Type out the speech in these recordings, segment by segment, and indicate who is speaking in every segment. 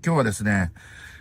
Speaker 1: 今日はですね、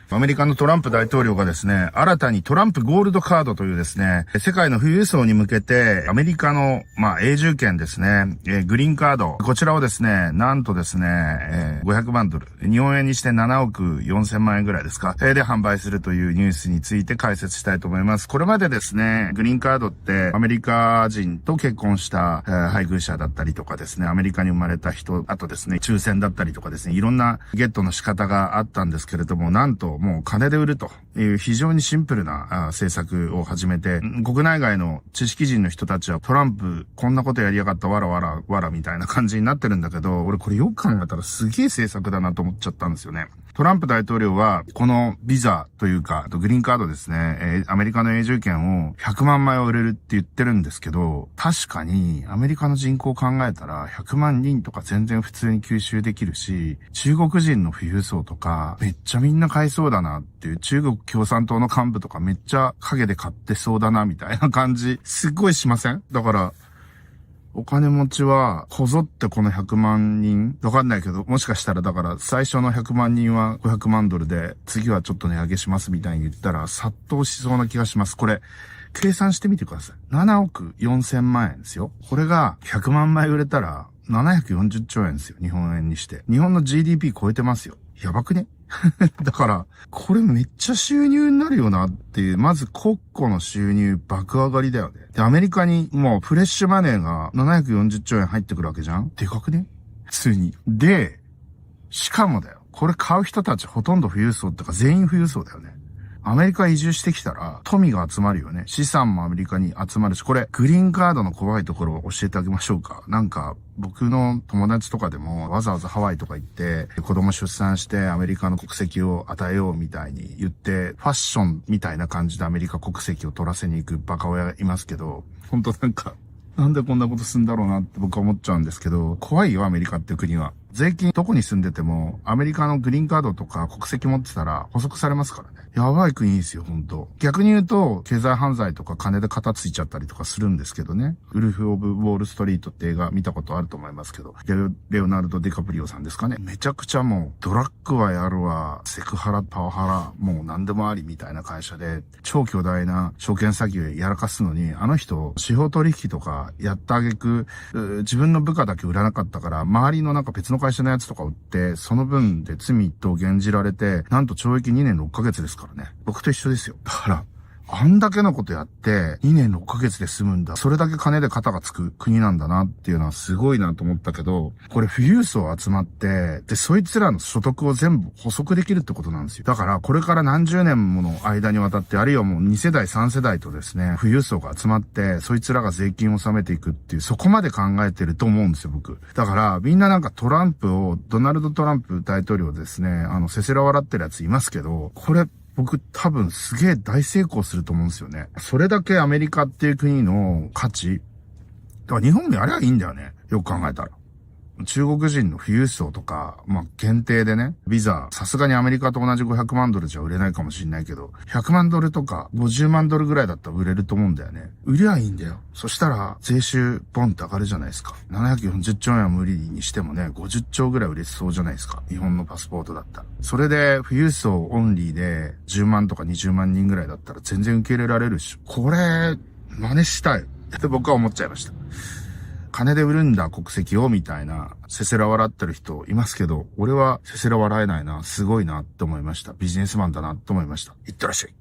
Speaker 1: アメリカのトランプ大統領がですね、新たにトランプゴールドカードというですね、世界の富裕層に向けて、アメリカの、永住権ですね、グリーンカード、こちらをですね、なんとですね、500万ドル、日本円にして7億4千万円ぐらいですか、で販売するというニュースについて解説したいと思います。これまでですね、グリーンカードってアメリカ人と結婚した、配偶者だったりとかですね、アメリカに生まれた人、あとですね、抽選だったりとかですね、いろんなゲットの仕方があったんですけれども、なんともう金で売るという非常にシンプルな政策を始めて、国内外の知識人の人たちはトランプこんなことやりやがったわらわらわらみたいな感じになってるんだけど、俺これよく考えたらすげえ政策だなと思っちゃったんですよね。トランプ大統領はこのビザというかグリーンカードですね、アメリカの永住権を100万枚を売れるって言ってるんですけど、確かにアメリカの人口を考えたら100万人とか全然普通に吸収できるし、中国人の富裕層とかめっちゃみんな買いそうだなっていう、中国共産党の幹部とかめっちゃ陰で買ってそうだなみたいな感じすっごいしません？だからお金持ちはこぞってこの100万人、わかんないけど、もしかしたらだから最初の100万人は500万ドルで、次はちょっと値上げしますみたいに言ったら殺到しそうな気がします。これ、計算してみてください。7億4千万円ですよ。これが100万枚売れたら740兆円ですよ。日本円にして。日本の GDP 超えてますよ。やばくね？だから、これめっちゃ収入になるよなっていう、まず国庫の収入爆上がりだよね。で、アメリカにもうフレッシュマネーが740兆円入ってくるわけじゃん？でかくね？普通に。で、しかもだよ。これ買う人たちほとんど富裕層ってか全員富裕層だよね。アメリカ移住してきたら富が集まるよね。資産もアメリカに集まるし、これグリーンカードの怖いところを教えてあげましょうか。なんか僕の友達とかでもわざわざハワイとか行って子供出産してアメリカの国籍を与えようみたいに言ってファッションみたいな感じでアメリカ国籍を取らせに行くバカ親いますけど、本当なんでこんなことするんだろうなって僕は思っちゃうんですけど、怖いよアメリカっていう国は。税金どこに住んでてもアメリカのグリーンカードとか国籍持ってたら補足されますからね。やばい国ですよ、本当。逆に言うと経済犯罪とか金で肩ついちゃったりとかするんですけどね。ウルフ・オブ・ウォール・ストリートって映画見たことあると思いますけど、レオナルド・ディカプリオさんですかね。めちゃくちゃもうドラッグはやるわ、セクハラ、パワハラ、もう何でもありみたいな会社で超巨大な証券詐欺をやらかすのに、あの人司法取引とかやった挙句自分の部下だけ売らなかったから周りのなんか別の会社のやつとか売って、その分で罪一等減じられて、なんと懲役2年6ヶ月ですからね。僕と一緒ですよ。だから、あんだけのことやって、2年6ヶ月で済むんだ。それだけ金で肩がつく国なんだなっていうのはすごいなと思ったけど、これ富裕層集まって、で、そいつらの所得を全部補足できるってことなんですよ。だから、これから何十年もの間にわたって、あるいはもう2世代3世代とですね、富裕層が集まって、そいつらが税金を納めていくっていう、そこまで考えてると思うんですよ、僕。だから、みんななんかトランプを、ドナルド・トランプ大統領ですね、せせら笑ってるやついますけど、これ、僕多分すげえ大成功すると思うんですよね。それだけアメリカっていう国の価値。だから日本でやればいいんだよね。よく考えたら。中国人の富裕層とか、限定でね、ビザ、さすがにアメリカと同じ500万ドルじゃ売れないかもしれないけど、100万ドルとか50万ドルぐらいだったら売れると思うんだよね。売りゃいいんだよ。そしたら、税収ポンって上がるじゃないですか。740兆円は無理にしてもね、50兆ぐらい売れそうじゃないですか。日本のパスポートだったら。それで、富裕層オンリーで10万とか20万人ぐらいだったら全然受け入れられるし、これ、真似したい。って僕は思っちゃいました。金で売るんだ国籍をみたいな、せせら笑ってる人いますけど、俺はせせら笑えないな、すごいなって思いました。ビジネスマンだなって思いました。いってらっしゃい。